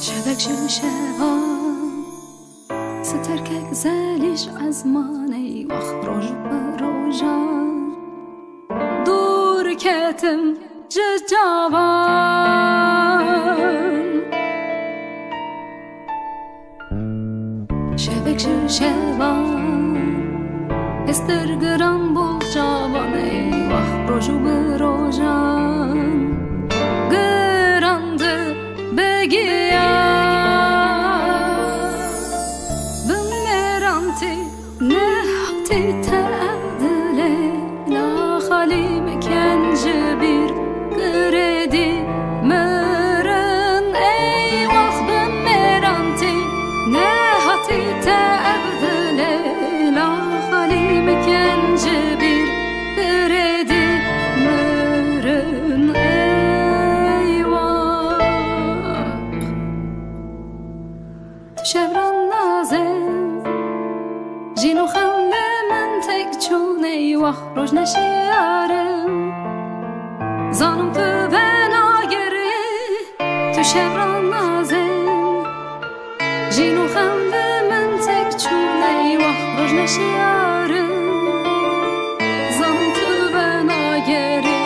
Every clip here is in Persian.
شبك شبان ستركك زالش از ماني واخرج بروجان دور كتم جوان شبك شبان استرگران بول جواني واخرج بروجان گرانده بگیان شبران نازم جینو خمل من تک چونه واخرج نشیارم زانم تو بناگری تو شبران نازم جینو خمل من تک چونه واخرج نشیارم زانم تو بناگری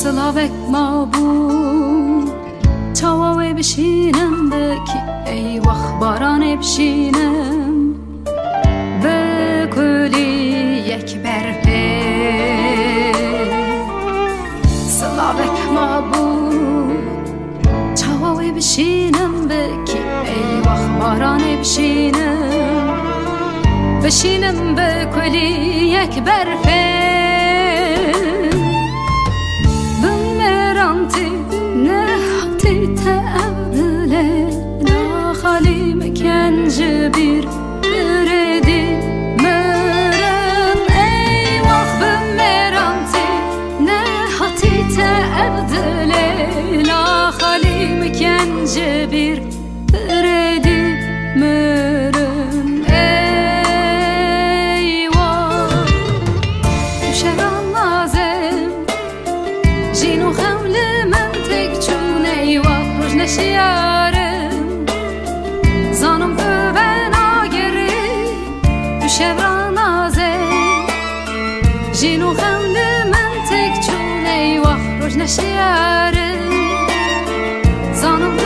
سلاوک مابون چاوه بشینم بکی ای وقت باران بشینم بکلی یک برپه سلاوک مابون چاوه بشینم بکی ای وقت باران بشینم بکلی یک برپه bir kredi meren ey vah meranti ne hatite evdele la halim kence bir kredi meren ey vah şeran nazem jinu khavle men tek chun ey vah roj nashiyarem zanım شبران نازم جینو خمده من تک چون ای وقت روش نشیاره زانم